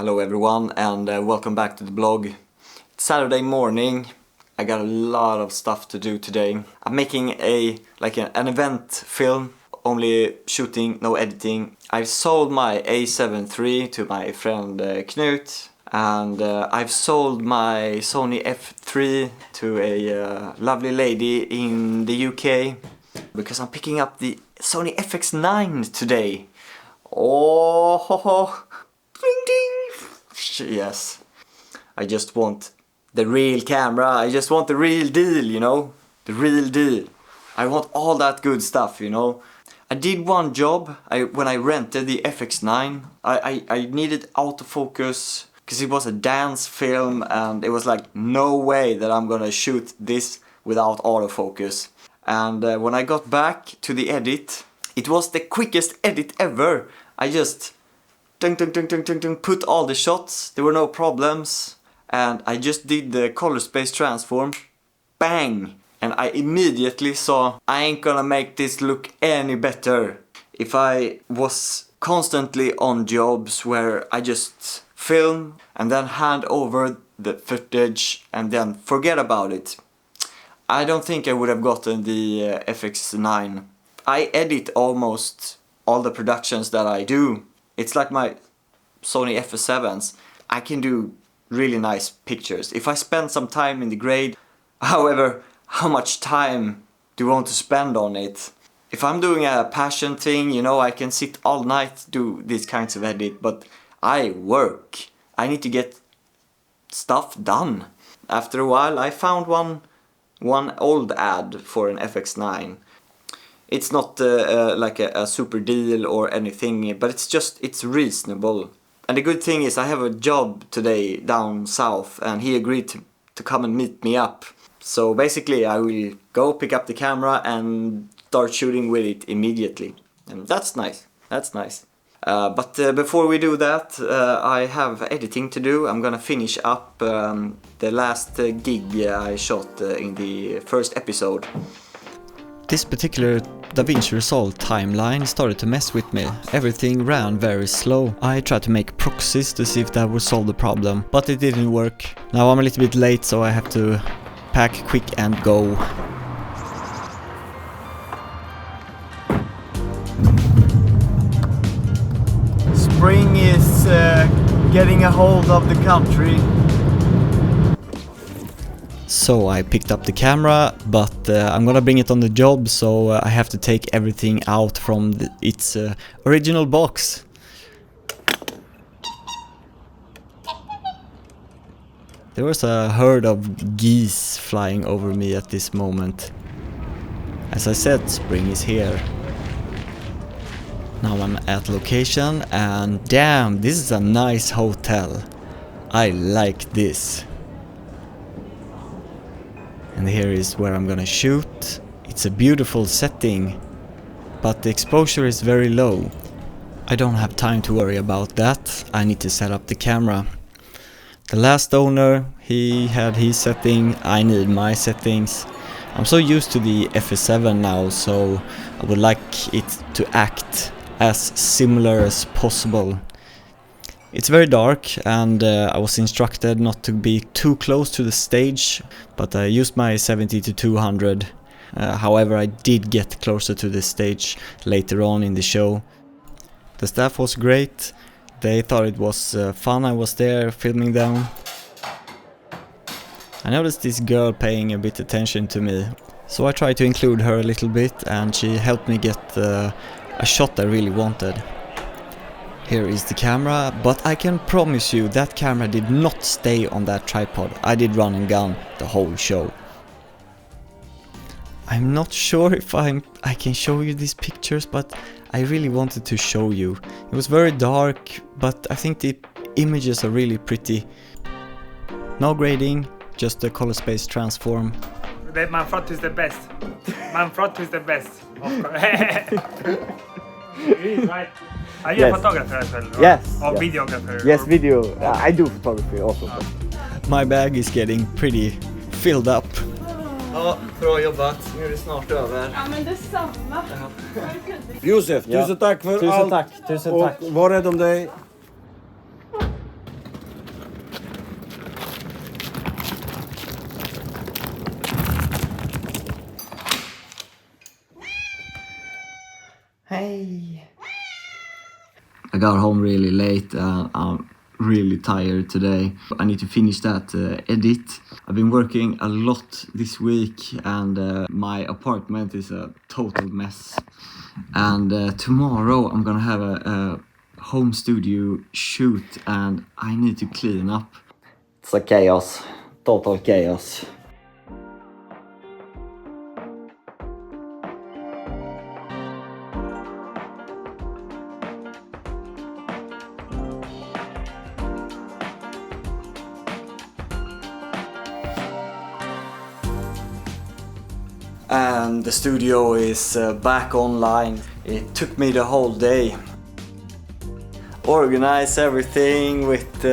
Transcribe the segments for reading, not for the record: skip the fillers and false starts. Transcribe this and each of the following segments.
Hello everyone and welcome back to the blog. It's Saturday morning. I got a lot of stuff to do today. I'm making an event film, only shooting, no editing. I've sold my A7 III to my friend Knut, and I've sold my Sony F3 to a lovely lady in the UK because I'm picking up the Sony FX9 today. Oh, ho, ho. Ding, ding. Yes, I just want the real camera. I just want the real deal, you know, the real deal. I want all that good stuff, you know. I did one job when I rented the FX9. I needed autofocus because it was a dance film and it was like no way that I'm gonna shoot this without autofocus. And when I got back to the edit, it was the quickest edit ever. I just put all the shots, there were no problems, and I just did the color space transform, bang, and I immediately saw I ain't gonna make this look any better if I was constantly on jobs where I just film and then hand over the footage and then forget about it. I don't think I would have gotten the FX9. I edit almost all the productions that I do. It's like my Sony FX7s. I can do really nice pictures if I spend some time in the grade. However, how much time do you want to spend on it? If I'm doing a passion thing, you know, I can sit all night do these kinds of edit, but I work. I need to get stuff done. After a while I found one old ad for an FX9. It's not like a super deal or anything, but it's reasonable. And the good thing is I have a job today down south and he agreed to come and meet me up. So basically I will go pick up the camera and start shooting with it immediately. And that's nice, that's nice. But before we do that, I have editing to do. I'm gonna finish up the last gig I shot in the first episode. This particular DaVinci Resolve timeline started to mess with me. Everything ran very slow. I tried to make proxies to see if that would solve the problem, but it didn't work. Now I'm a little bit late, so I have to pack quick and go. Spring is getting a hold of the country. So I picked up the camera, but I'm gonna bring it on the job, so I have to take everything out from its original box. There was a herd of geese flying over me at this moment. As I said, spring is here. Now I'm at location and damn, this is a nice hotel. I like this. And here is where I'm gonna shoot. It's a beautiful setting, but the exposure is very low. I don't have time to worry about that. I need to set up the camera. The last owner, he had his setting, I need my settings. I'm so used to the FS7 now, so I would like it to act as similar as possible. It's very dark and I was instructed not to be too close to the stage, but I used my 70 to 200. However, I did get closer to the stage later on in the show. The staff was great. They thought it was fun. I was there filming them. I noticed this girl paying a bit attention to me, so I tried to include her a little bit and she helped me get a shot I really wanted. Here is the camera, but I can promise you that camera did not stay on that tripod. I did run and gun the whole show. I'm not sure if I can show you these pictures, but I really wanted to show you. It was very dark, but I think the images are really pretty. No grading, just the color space transform. My front is the best. My front is the best. He is right. Are you a photographer as well? Yes. Or yes. videographer? Yes, video. I do photography also. My bag is getting pretty filled up. Ja, bra jobbat. Nu är det snart över. Ja, men detsamma. Josef, tusen tack för allt. Tusen tack. Tusen tack. Och var rädd om dig. Hey. I got home really late. I'm really tired today. I need to finish that edit. I've been working a lot this week and my apartment is a total mess. And tomorrow I'm gonna have a home studio shoot and I need to clean up. It's a chaos, total chaos. And the studio is back online. It took me the whole day. Organize everything with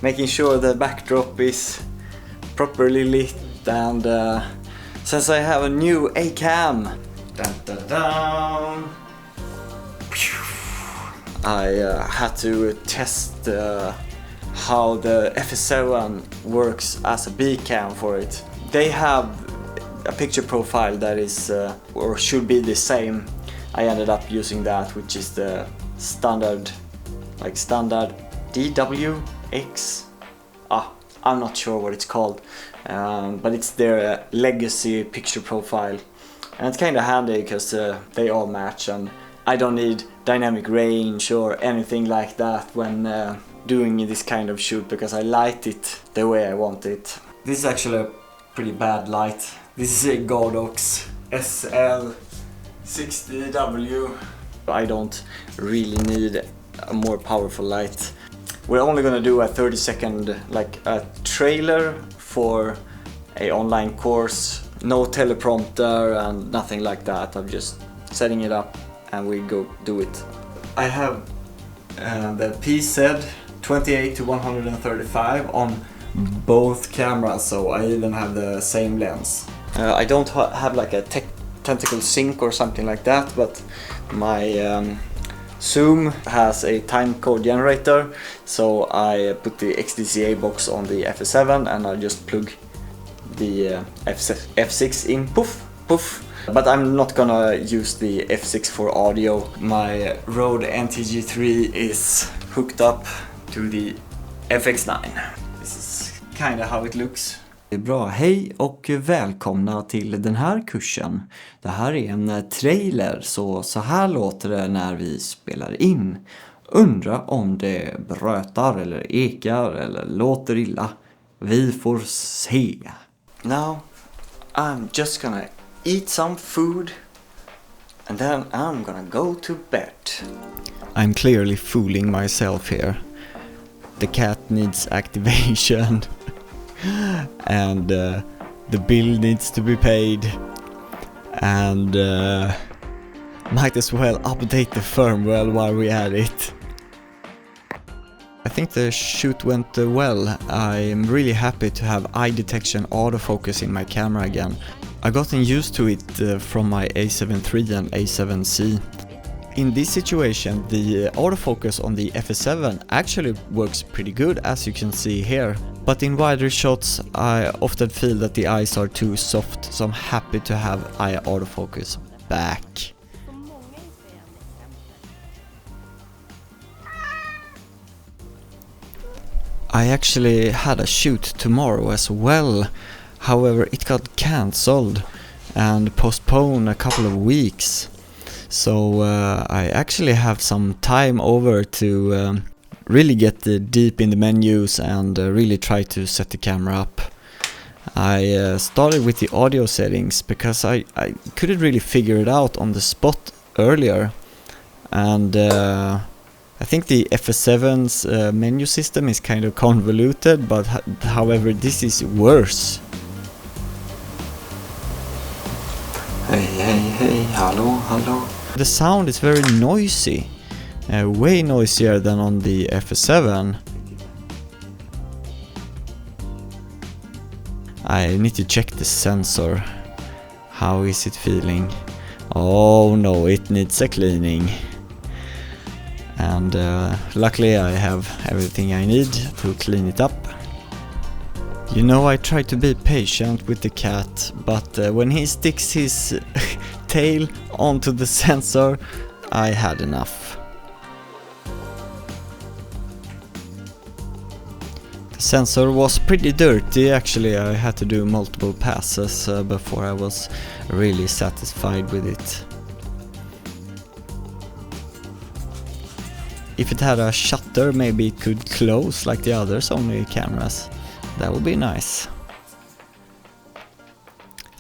making sure the backdrop is properly lit, and since I have a new A-cam, I had to test how the FS7 works as a B-cam for it. They have a picture profile that is or should be the same. I ended up using that, which is the standard DWX. I'm not sure what it's called, but it's their legacy picture profile, and it's kind of handy because they all match, and I don't need dynamic range or anything like that when doing this kind of shoot, because I light it the way I want it. This is actually a pretty bad light. This is a Godox SL60W. I don't really need a more powerful light. We're only gonna do a 30-second, like a trailer for a online course. No teleprompter and nothing like that. I'm just setting it up and we go do it. I have the PZ 28-135 on both cameras, so I even have the same lens. I don't have like a tentacle sync or something like that, but my Zoom has a timecode generator, so I put the XDCA box on the FS7 and I just plug the F6 in, poof, poof. But I'm not gonna use the F6 for audio. My Rode NTG3 is hooked up to the FX9. This is kind of how it looks. Bra, hej och välkomna till den här kursen. Det här är en trailer, så här låter det när vi spelar in. Undra om det brötar eller ekar eller låter illa. Vi får se. Now I'm just gonna eat some food and then I'm gonna go to bed. I'm clearly fooling myself here. The cat needs activation. And the bill needs to be paid, and might as well update the firmware while we're at it. I think the shoot went well. I'm really happy to have eye detection autofocus in my camera again. I've gotten used to it from my A7 III and A7C. In this situation, the autofocus on the FS7 actually works pretty good, as you can see here. But in wider shots, I often feel that the eyes are too soft, so I'm happy to have eye autofocus back. I actually had a shoot tomorrow as well. However, it got cancelled and postponed a couple of weeks. So I actually have some time over to really get deep in the menus and really try to set the camera up. I started with the audio settings because I couldn't really figure it out on the spot earlier, and I think the FS7's menu system is kind of convoluted, but however this is worse. Hey, hello. The sound is very noisy, way noisier than on the FS7. I need to check the sensor. How is it feeling? Oh no, it needs a cleaning. And luckily I have everything I need to clean it up. You know, I try to be patient with the cat, but when he sticks his tail onto the sensor, I had enough. The sensor was pretty dirty actually. I had to do multiple passes before I was really satisfied with it. If it had a shutter, maybe it could close like the other Sony cameras. That would be nice.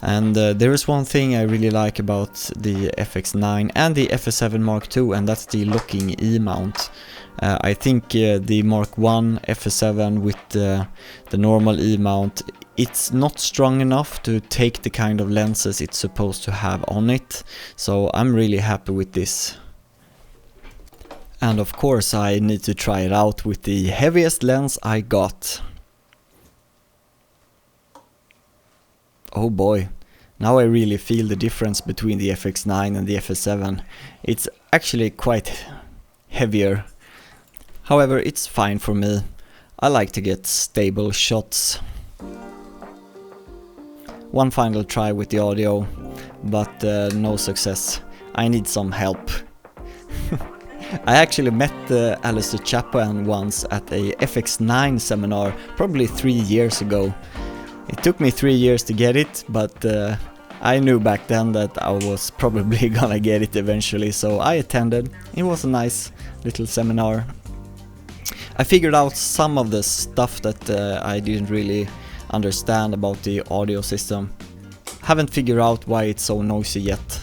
And there is one thing I really like about the FX9 and the FS7 Mark II, and that's the locking E-mount. I think the Mark I FS7 with the normal E-mount, it's not strong enough to take the kind of lenses it's supposed to have on it. So I'm really happy with this. And of course I need to try it out with the heaviest lens I got. Oh boy, now I really feel the difference between the FX9 and the FS7. It's actually quite heavier. However, it's fine for me. I like to get stable shots. One final try with the audio, but no success. I need some help. I actually met Alistair Chapman once at a FX9 seminar, probably 3 years ago. It took me 3 years to get it, but I knew back then that I was probably gonna get it eventually, so I attended. It was a nice little seminar. I figured out some of the stuff that I didn't really understand about the audio system. Haven't figured out why it's so noisy yet.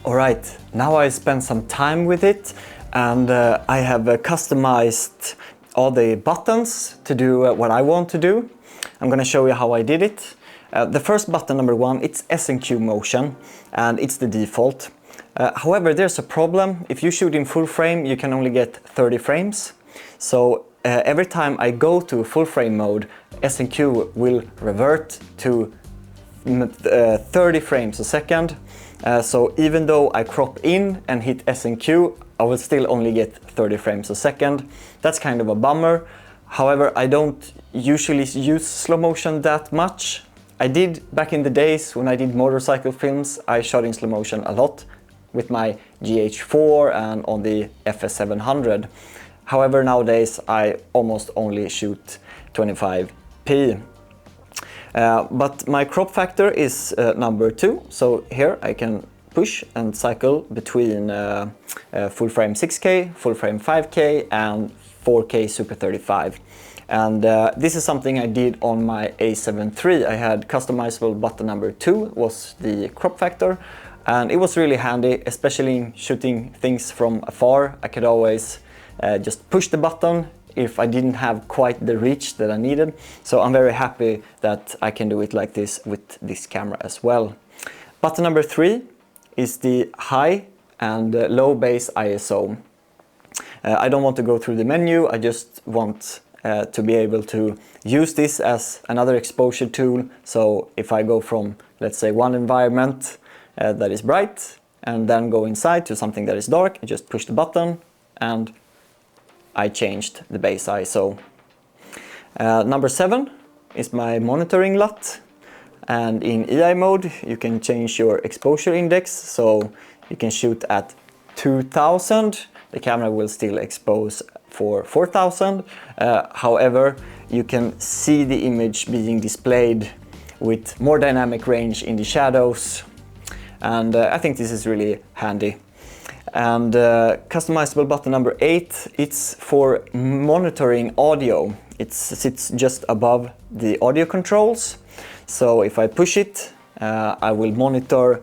Alright, now I spent some time with it, and I have customized all the buttons to do what I want to do. I'm gonna show you how I did it. The first button, number 1, it's S&Q motion, and it's the default. However, there's a problem. If you shoot in full frame, you can only get 30 frames. So every time I go to full frame mode, S&Q will revert to 30 frames a second. So even though I crop in and hit S&Q, I will still only get 30 frames a second. That's kind of a bummer. However, I don't usually use slow motion that much. I did back in the days when I did motorcycle films. I shot in slow motion a lot with my GH4 and on the FS700. However, nowadays I almost only shoot 25p. But my crop factor is number 2, so here I can push and cycle between full frame 6K, full frame 5K and 4K Super 35. And this is something I did on my A7 III. I had customizable button number 2 was the crop factor, and it was really handy, especially in shooting things from afar. I could always just push the button if I didn't have quite the reach that I needed. So I'm very happy that I can do it like this with this camera as well. Button number 3 is the high and low base ISO. I don't want to go through the menu, I just want to be able to use this as another exposure tool. So if I go from, let's say, one environment that is bright and then go inside to something that is dark, I just push the button and I changed the base ISO. Number 7 is my monitoring LUT, and in EI mode you can change your exposure index, so you can shoot at 2000, the camera will still expose for 4000. However, you can see the image being displayed with more dynamic range in the shadows, and I think this is really handy. And customizable button number 8, it's for monitoring audio. It sits just above the audio controls. So if I push it, I will monitor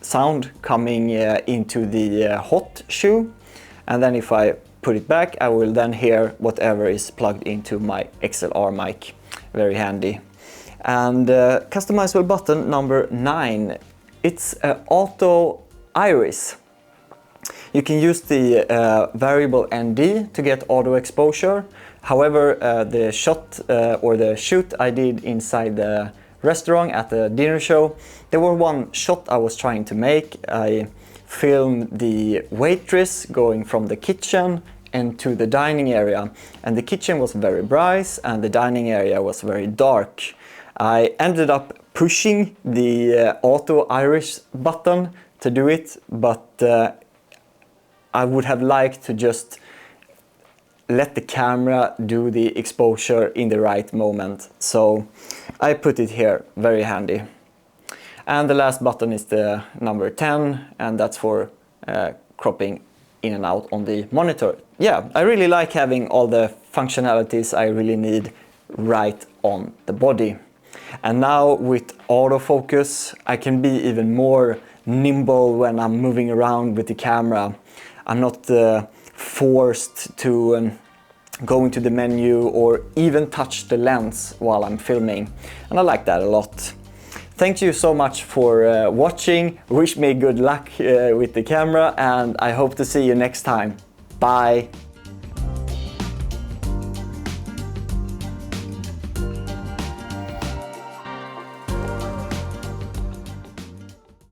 sound coming into the hot shoe. And then if I put it back, I will then hear whatever is plugged into my XLR mic. Very handy. And customizable button number 9, it's auto iris. You can use the variable ND to get auto exposure. However, the shot or the shoot I did inside the restaurant at the dinner show. There was one shot I was trying to make. I filmed the waitress going from the kitchen into the dining area, and the kitchen was very bright and the dining area was very dark. I ended up pushing the auto iris button to do it, but I would have liked to just let the camera do the exposure in the right moment. So I put it here, very handy. And the last button is the number 10, and that's for cropping in and out on the monitor. Yeah, I really like having all the functionalities I really need right on the body. And now with autofocus, I can be even more nimble when I'm moving around with the camera. I'm not forced to go into the menu or even touch the lens while I'm filming. And I like that a lot. Thank you so much for watching. Wish me good luck with the camera, and I hope to see you next time. Bye!